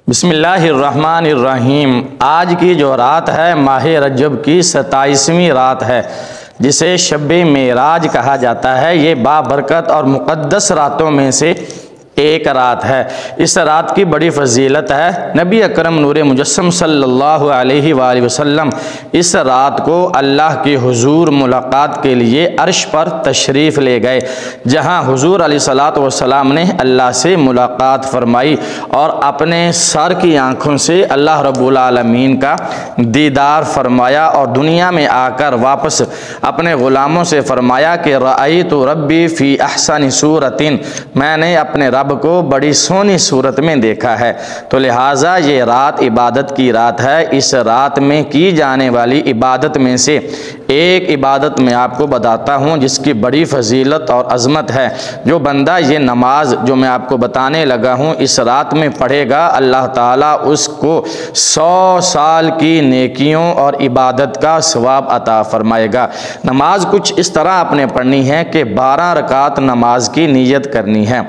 بسم اللہ الرحمن الرحیم۔ آج کی جو رات ہے ماہ رجب کی 27ویں رات ہے، جسے شب معراج کہا جاتا ہے۔ یہ بابرکت اور مقدس راتوں میں سے ایک رات ہے۔ اس رات کی بڑی فضیلت ہے۔ نبی اکرم نور مجسم صلی اللہ علیہ وآلہ وسلم اس رات کو اللہ کے حضور ملاقات کے لیے عرش پر تشریف لے گئے، جہاں حضور علیہ الصلوۃ والسلام نے اللہ سے ملاقات فرمائی اور اپنے سر کی آنکھوں سے اللہ رب العالمین کا دیدار فرمایا، اور دنیا میں آ کر واپس اپنے غلاموں سے فرمایا کہ رأیت ربی فی احسن صورت، میں نے اپنے رب کو بڑی سونی صورت میں دیکھا ہے۔ تو لہٰذا یہ رات عبادت کی رات ہے۔ اس رات میں کی جانے والی عبادت میں سے ایک عبادت میں آپ کو بتاتا ہوں جس کی بڑی فضیلت اور عظمت ہے۔ جو بندہ یہ نماز جو میں آپ کو بتانے لگا ہوں اس رات میں پڑھے گا، اللہ تعالیٰ اس کو 100 سال کی نیکیوں اور عبادت کا ثواب عطا فرمائے گا۔ نماز کچھ اس طرح آپ نے پڑھنی ہے کہ 12 رکعت نماز کی نیت کرنی ہے۔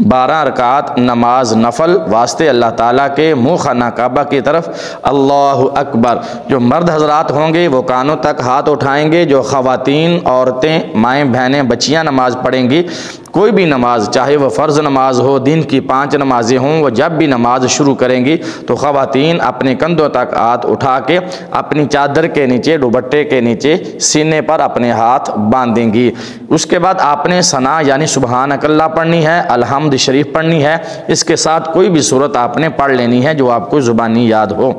12 رکعت نماز نفل واسطے اللہ تعالیٰ کے منہ خانہ کعبہ کی طرف اللہ اکبر۔ جو مرد حضرات ہوں گے وہ کانوں تک ہاتھ اٹھائیں گے، جو خواتین، عورتیں، مائیں، بہنیں، بچیاں نماز پڑھیں گی، کوئی بھی نماز چاہے وہ فرض نماز ہو، دن کی 5 نمازیں ہوں، وہ جب بھی نماز شروع کریں گی تو خواتین اپنے کندھوں تک ہاتھ اٹھا کے اپنی چادر کے نیچے، دوپٹے کے نیچے سینے پر اپنے ہاتھ باندھیں گی۔ اس کے بعد آپ نے ثنا یعنی سبحانک اللہ پڑھنی ہے، الحمد شریف پڑھنی ہے، اس کے ساتھ کوئی بھی سورت آپ نے پڑھ لینی ہے جو آپ کو زبانی یاد ہو۔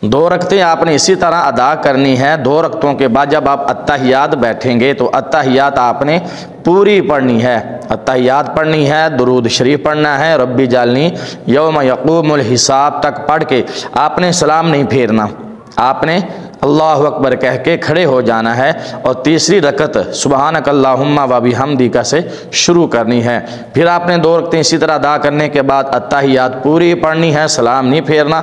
2 رکعتیں آپ نے اسی طرح ادا کرنی ہے۔ 2 رکعتوں کے بعد جب آپ اتحیات بیٹھیں گے تو اتحیات آپ نے پوری پڑھنی ہے۔ اتحیات پڑھنی ہے، درود شریف پڑھنا ہے، ربی جعلنی یوم یقوم الحساب تک پڑھ کے آپ نے سلام نہیں پھیرنا، آپ نے اللہ اکبر کہہ کے کھڑے ہو جانا ہے، اور تیسری رکعت سبحانک اللہم و بحمدک سے شروع کرنی ہے۔ پھر آپ نے 2 رکعتیں اسی طرح ادا کرنے کے بعد اتحیات پوری پڑھنی ہے، سلام نہیں پھیرنا،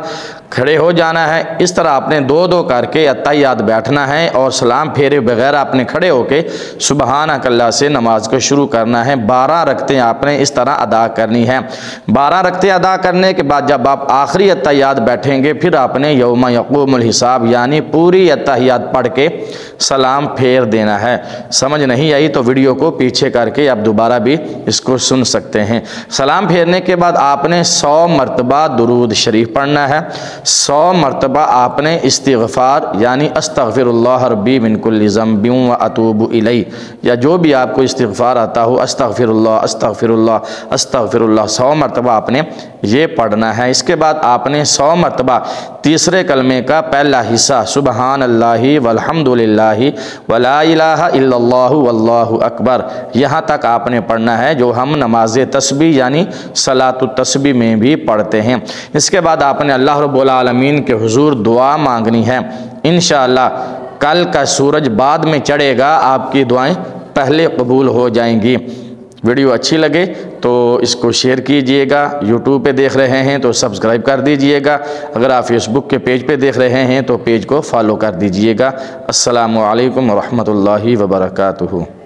کھڑے ہو جانا ہے۔ اس طرح آپ نے 2 کر کے اتحیات بیٹھنا ہے، اور سلام پھیرے بغیر آپ نے کھڑے ہو کے سبحانک اللہ سے نماز کو شروع کرنا ہے۔ 12 رکعتیں آپ نے اس طرح ادا کرنی ہے۔ 12 رکعتیں ادا کرنے کے بعد جب آپ آخری اتحیات بیٹھیں گے پھر آپ نے یوم یقوم الحساب یعنی پوری اتحیات پڑھ کے سلام پھیر دینا ہے۔ سمجھ نہیں آئی تو ویڈیو کو پیچھے کر کے آپ دوبارہ بھی اس کو سن سکتے ہیں۔ سلام پھیرنے کے بعد آپ نے 100 مرتبہ درود شریف پڑھنا ہے، 100 مرتبہ آپ نے استغفار یعنی استغفر اللہ ربی من کل ذنب و اتوب الیہ، یا جو بھی آپ کو استغفار آتا ہو، استغفر اللہ استغفر اللہ استغفر اللہ، 100 مرتبہ آپ نے یہ پڑھنا ہے۔ اس کے بعد آپ نے 100 مرتبہ تیسرے کلمے کا پہلا حصہ سبحان اللہ والحمد للہ ولا الہ الا اللہ واللہ اکبر، یہاں تک آپ نے پڑھنا ہے، جو ہم نماز تسبیح یعنی صلاۃ التسبیح میں بھی پڑھتے ہیں۔ اس کے بعد آپ نے اللہ رب العالمین کے حضور دعا مانگنی ہے۔ انشاءاللہ کل کا سورج بعد میں چڑھے گا، آپ کی دعائیں پہلے قبول ہو جائیں گی۔ ویڈیو اچھی لگے تو اس کو شیئر کیجئے گا، یوٹیوب پہ دیکھ رہے ہیں تو سبسکرائب کر دیجئے گا، اگر آپ فیس بک کے پیج پہ دیکھ رہے ہیں تو پیج کو فالو کر دیجئے گا۔ السلام علیکم ورحمۃ اللہ وبرکاتہ۔